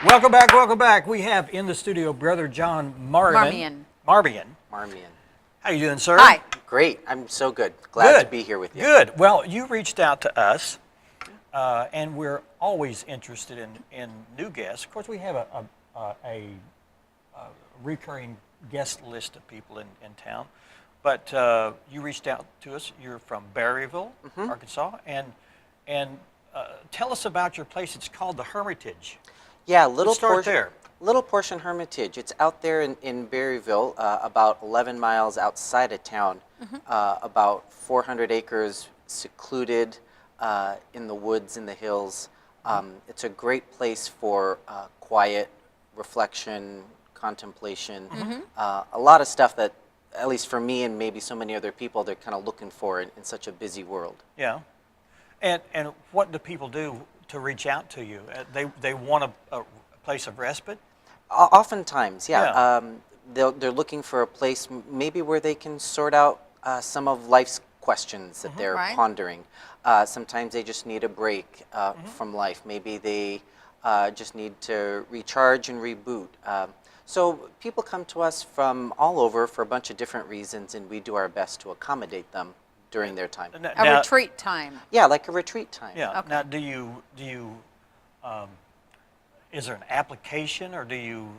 Welcome back, welcome back. We have in the studio Brother John Marmion. Marmion. How you doing, sir? Hi. Great. I'm so good. Glad to be here with you. Good. Well, you reached out to us, and we're always interested in new guests. Of course, we have a recurring guest list of people in town, but you reached out to us. You're from Berryville, Arkansas, and tell us about your place. It's called the Hermitage. Yeah, Let's start there. Little Portion Hermitage. It's out there in Berryville, about 11 miles outside of town, about 400 acres, secluded in the woods, in the hills. It's a great place for quiet reflection, contemplation, a lot of stuff that, at least for me and maybe so many other people, they're kind of looking for in such a busy world. Yeah. And what do people do to reach out to you? They want a place of respite? Oftentimes, yeah. Yeah. They're looking for a place maybe where they can sort out some of life's questions that they're pondering. Sometimes they just need a break from life. Maybe they just need to recharge and reboot. So people come to us from all over for a bunch of different reasons, and we do our best to accommodate them during their time. A retreat time. Yeah, like a retreat time. Yeah. Okay. Now, is there an application, or do you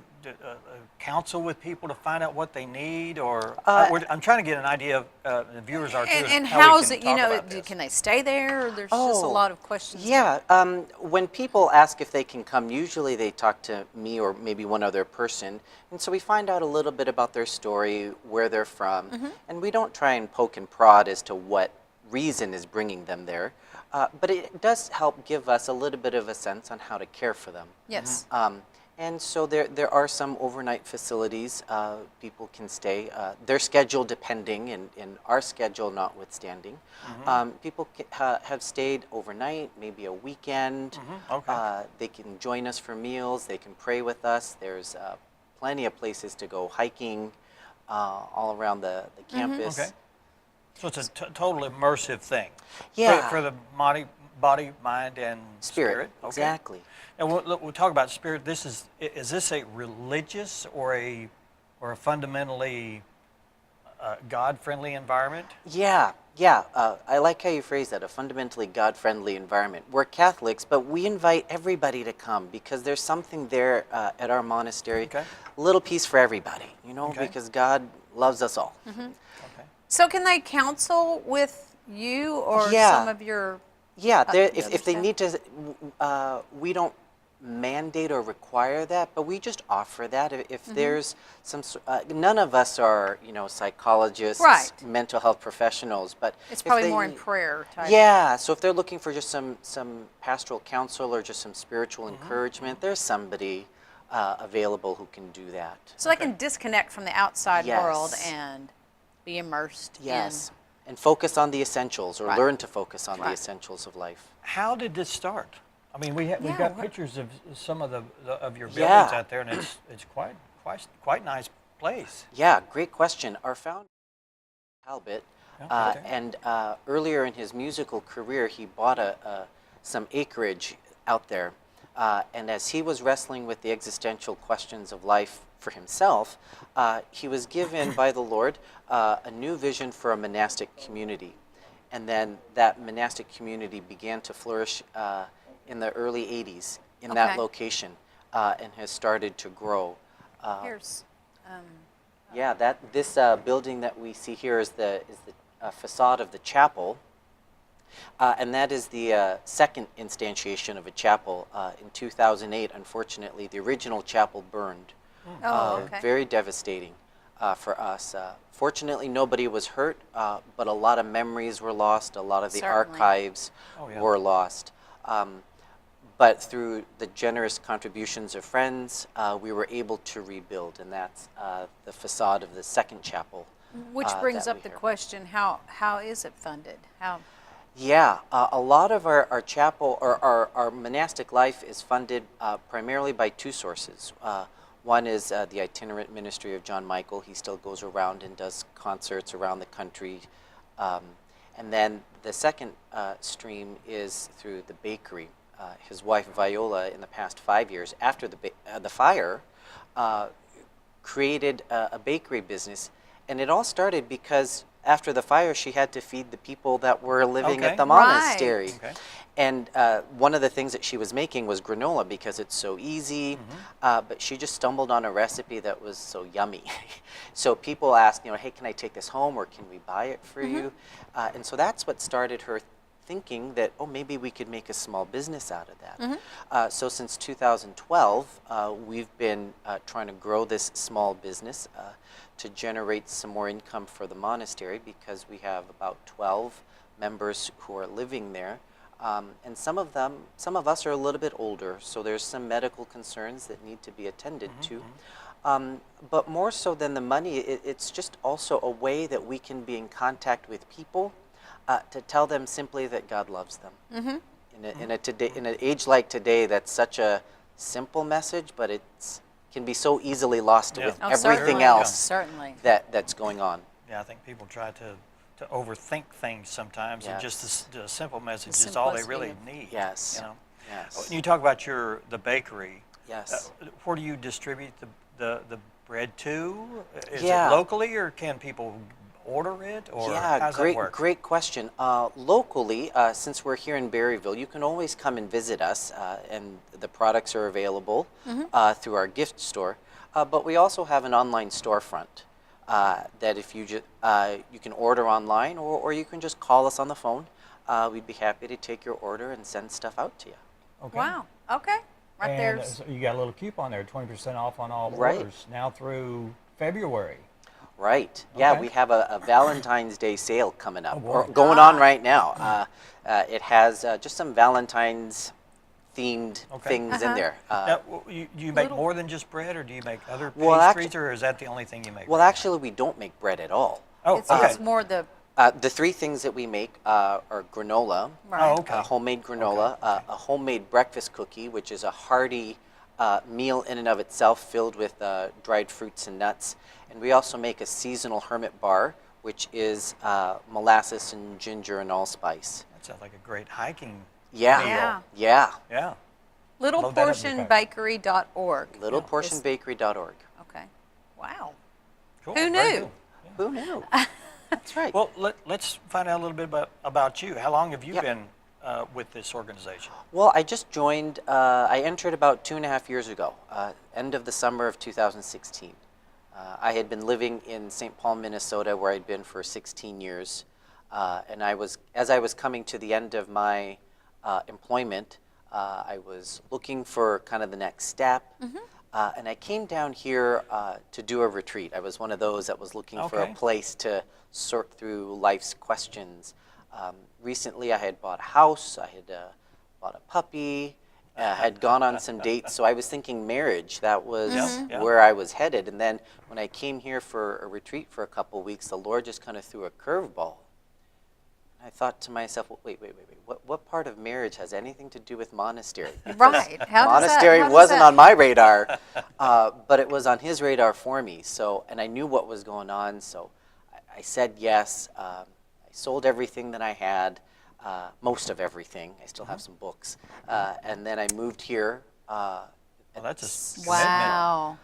counsel with people to find out what they need, or I'm trying to get an idea of the viewers are too. And how how's we it? can talk about this. Can they stay there? Or there's just a lot of questions. Yeah, when people ask if they can come, usually they talk to me or maybe one other person, and so we find out a little bit about their story, where they're from, and we don't try and poke and prod as to what reason is bringing them there, but it does help give us a little bit of a sense on how to care for them. Yes. And so there are some overnight facilities people can stay. Their schedule depending, and our schedule notwithstanding. People have stayed overnight, maybe a weekend. Okay. They can join us for meals. They can pray with us. There's plenty of places to go hiking all around the campus. Okay. So it's a total immersive thing. Yeah. For the body, mind, and spirit. Okay. Exactly. And we'll talk about spirit. Is this a religious or a fundamentally God-friendly environment? Yeah. I like how you phrase that, a fundamentally God-friendly environment. We're Catholics, but we invite everybody to come because there's something there at our monastery, Okay. a little piece for everybody, Okay. because God loves us all. Okay. So can they counsel with you or Yeah. some of your? Yeah, the if other they staff? need to, we don't mandate or require that, but we just offer that. If there's some, none of us are, psychologists, Right. mental health professionals, but It's if probably more in prayer type. Yeah, so if they're looking for just some pastoral counsel or just some spiritual encouragement, there's somebody available who can do that. So they can disconnect from the outside Yes. world and be immersed Yes, and focus on the essentials, or Right. learn to focus on the Right. essentials of life. How did this start? I mean, we've Yeah, got what- pictures of some of your buildings Yeah. out there, and it's quite nice place. Yeah, great question. Our founder, Talbot, Yeah, okay. and earlier in his musical career, he bought some acreage out there. And as he was wrestling with the existential questions of life for himself, he was given by the Lord a new vision for a monastic community. And then that monastic community began to flourish in the early 80s in that Okay. location and has started to grow. Here's. Yeah, this building that we see here is the facade of the chapel, and that is the second instantiation of a chapel. In 2008, unfortunately, the original chapel burned. Oh, okay. Very devastating for us. Fortunately, nobody was hurt, but a lot of memories were lost. A lot of the Certainly. archives Oh, yeah. were lost. But through the generous contributions of friends, we were able to rebuild, and that's the facade of the second chapel. Which brings that up we the have. question: How is it funded? How? Yeah, a lot of our chapel, or our monastic life is funded primarily by two sources. One is the itinerant ministry of John Michael. He still goes around and does concerts around the country. And then the second stream is through the bakery. his wife Viola in the past 5 years after the fire created a bakery business, and it all started because after the fire she had to feed the people that were living Okay. at the Right. monastery. Okay. And one of the things that she was making was granola because it's so easy, but she just stumbled on a recipe that was so yummy. So people asked, hey, can I take this home or can we buy it for you? And so that's what started her thinking that, maybe we could make a small business out of that. So since 2012, we've been trying to grow this small business to generate some more income for the monastery because we have about 12 members who are living there. And some of us are a little bit older, so there's some medical concerns that need to be attended to. But more so than the money, it's just also a way that we can be in contact with people to tell them simply that God loves them. In an age like today, that's such a simple message, but it can be so easily lost Yeah. with Oh, everything certainly. else Certainly. that's going on. Yeah, I think people try to overthink things sometimes, and just Yes. the simple message The is all they simplicity really of- need. Yes. You know? Yes. When you talk about the bakery, Yes. where do you distribute the bread to? Is Yeah. it locally, or can people order it, or Yeah, how's great, that work? great question. Locally, since we're here in Berryville, you can always come and visit us, and the products are available through our gift store. But we also have an online storefront that if you you can order online, or you can just call us on the phone. We'd be happy to take your order and send stuff out to you. Okay. Wow. Okay. Right And there. so you got a little coupon there, 20% off on all Right. orders now through February. Right. Yeah, Okay. we have a Valentine's Day sale coming up, Oh, boy. or going on right now. It has just some Valentine's themed Okay. things in there. Now, you make little- more than just bread, or do you make other Well, pastries, or is that the only thing you make? Well, right now? actually, we don't make bread at all. Oh, It's, okay. it's more the The three things that we make are granola, right. Oh, okay. homemade granola, a homemade breakfast cookie, which is a hearty meal in and of itself filled with dried fruits and nuts. And we also make a seasonal hermit bar, which is molasses and ginger and allspice. That sounds like a great hiking Yeah, meal. Yeah. yeah. Yeah. Load that up in your Littleportionbakery.org. Littleportionbakery.org. Okay. Wow. Cool. Who Very knew? cool. Who knew? That's right. Well, let's find out a little bit about you. How long have you Yep. been with this organization? Well, I just joined, I entered about 2.5 years ago, end of the summer of 2016. I had been living in St. Paul, Minnesota, where I'd been for 16 years. And as I was coming to the end of my employment, I was looking for kind of the next step. And I came down here to do a retreat. I was one of those that was looking for a Okay. place to sort through life's questions. Recently, I had bought a house, I had bought a puppy, had gone on some dates, so I was thinking marriage. That was Yeah. where I was headed. And then when I came here for a retreat for a couple weeks, the Lord just kind of threw a curveball. I thought to myself, well, wait. What part of marriage has anything to do with monastery? Right. How does Monastery that, how does wasn't that- on my radar, but it was on his radar for me. So, and I knew what was going on, so I said yes. I sold everything that I had, most of everything. I still have some books, and then I moved here. Well, that's a commitment. Wow.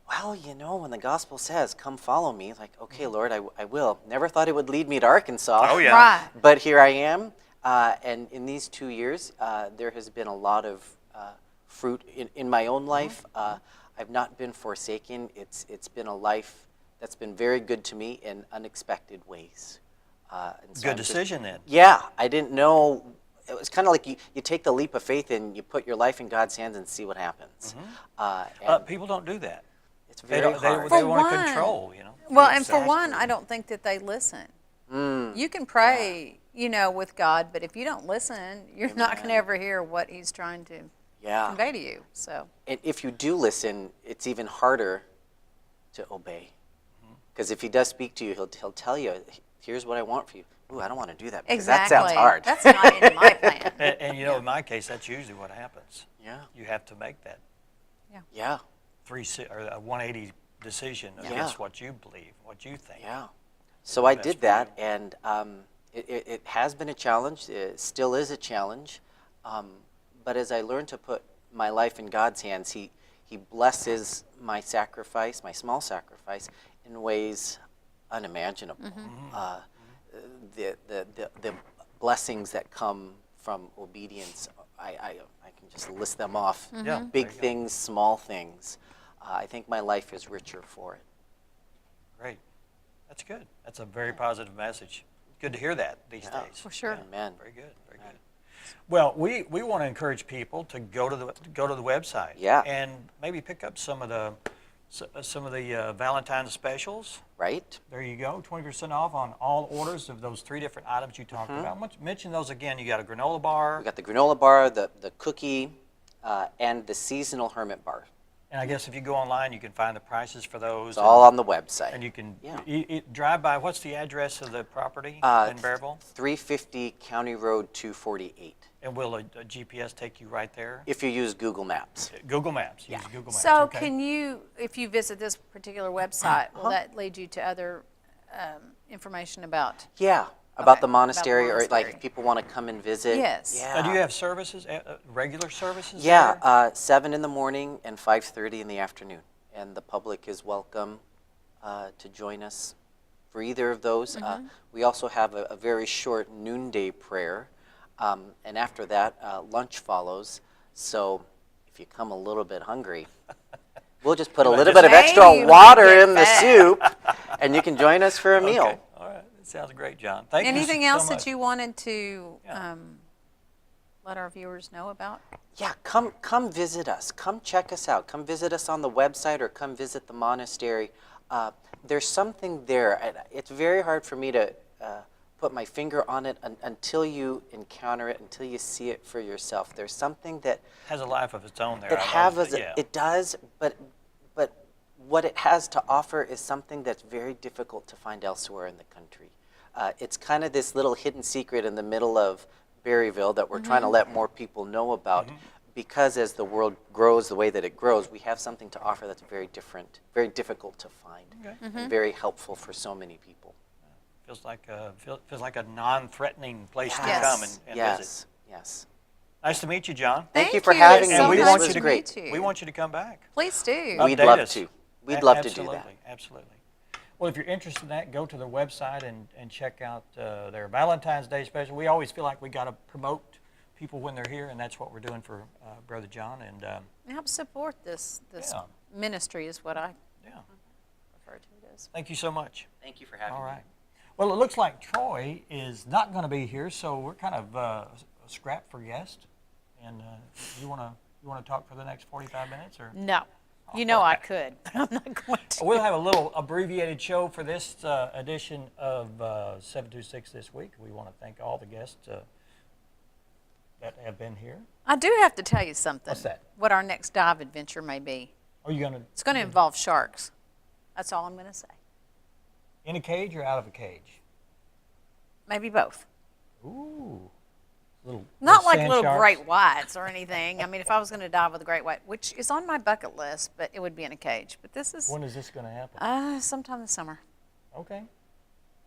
Well, when the gospel says, "Come follow me," like, okay, Lord, I will. Never thought it would lead me to Arkansas. Oh, yeah. Right. But here I am, and in these 2 years, there has been a lot of fruit in my own life. I've not been forsaken. It's been a life that's been very good to me in unexpected ways. And so Good I'm just- decision then. Yeah, I didn't know. It was kind of like you take the leap of faith and you put your life in God's hands and see what happens. And People don't do that. it's They very don't. hard. They For want to one- control. Well, and for one, Exactly. I don't think that they listen. Mm. You can pray, with God, but if you don't listen, you're not going to Amen. ever hear what He's trying to Yeah. convey to you. So, And if you do listen, it's even harder to obey. Because if he does speak to you, he'll tell you, here's what I want for you. Ooh, I don't want to do that because exactly. that sounds hard. That's not in my plan. And in my case, that's usually what happens. Yeah. You have to make that Yeah. 180 decision against what you believe, what you think. Yeah. So I That's did that, and it has been a challenge. It still is a challenge. but as I learned to put my life in God's hands, He blesses my sacrifice, my small sacrifice, in ways unimaginable. The blessings that come from obedience, I can just list them off. Yeah, Big there you go. things, small things. I think my life is richer for it. Great. That's good. That's a very positive message. Good to hear that these Yeah. days. For sure. Amen. Very good. Very good. Well, we want to encourage people to go to the website. Yeah. And maybe pick up some of the Valentine's specials. Right? There you go. 20% off on all orders of those 3 different items you talked about. Mention those again. You got a granola bar. We got the granola bar, the cookie, and the seasonal hermit bar. And I guess if you go online, you can find the prices for those. It's all on the website. And you can Yeah. drive by. What's the address of the property in Bearville? 350 County Road 248. And will a GPS take you right there? If you use Google Maps. Google Maps. Use Google Maps. So okay. can you, if you visit this particular website, will that lead you to other information about? Yeah, about Okay, the monastery, or like monastery. if people want to come and visit. Yes. Yeah. Now, do you have services, regular services? Yeah, there? 7 in the morning and 5:30 in the afternoon. And the public is welcome to join us for either of those. We also have a very short noonday prayer. And after that, lunch follows. So if you come a little bit hungry, we'll just put a little bit of Maybe extra you water might get in the fat. soup, and you can join us for a meal. Okay. All right. That sounds great, John. Thank you Anything so else much. that you wanted to Yeah. let our viewers know about? Yeah, come visit us. Come check us out. Come visit us on the website or come visit the monastery. There's something there. It's very hard for me to put my finger on it until you encounter it, until you see it for yourself. There's something that Has a life of its own there. it I love has. It does, but what it has to offer is something that's very difficult to find elsewhere in the country. It's kind of this little hidden secret in the middle of Berryville that we're trying to let more people know about, because as the world grows the way that it grows, we have something to offer that's very different, very difficult to find, and very helpful for so many people. Feels like a non-threatening place to Yes. come and yes, visit. yes. Nice to meet you, John. Thank you for It's having me. so we This want nice you was to great. meet you. We want you to come back. Please do. We'd Update love us. to. We'd love to do that. Absolutely, absolutely. Well, if you're interested in that, go to their website and check out their Valentine's Day special. We always feel like we got to promote people when they're here, and that's what we're doing for Brother John. And Help support this Yeah. ministry is what I yeah, refer to it as. thank you so much. Thank you for having All me. right. Well, it looks like Troy is not going to be here, so we're kind of scrapped for guest. And you want to talk for the next 45 minutes, or? No. You know I could, but I'm not going to. We'll have a little abbreviated show for this edition of 726 this week. We want to thank all the guests that have been here. I do have to tell you something. What's that? What our next dive adventure may be. Are you going to It's going to involve sharks. That's all I'm going to say. in a cage or out of a cage? Maybe both. Ooh, Not like sand little sharks? great whites or anything. I mean, if I was going to dive with a great white, which is on my bucket list, but it would be in a cage. But this is When is this going to happen? sometime this summer. Okay.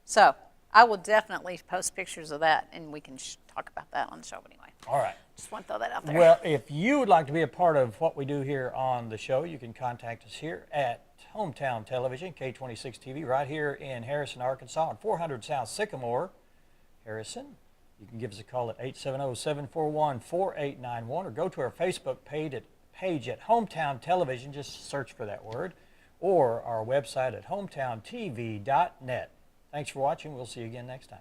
So I will definitely post pictures of that, and we can talk about that on the show anyway. All right. Just want to throw that out there. Well, if you would like to be a part of what we do here on the show, you can contact us here at Hometown Television, K26 TV, right here in Harrison, Arkansas, on 400 South Sycamore, Harrison. You can give us a call at 870-741-4891 or go to our Facebook page at Hometown Television. Just search for that word, or our website at hometowntv.net. Thanks for watching. We'll see you again next time.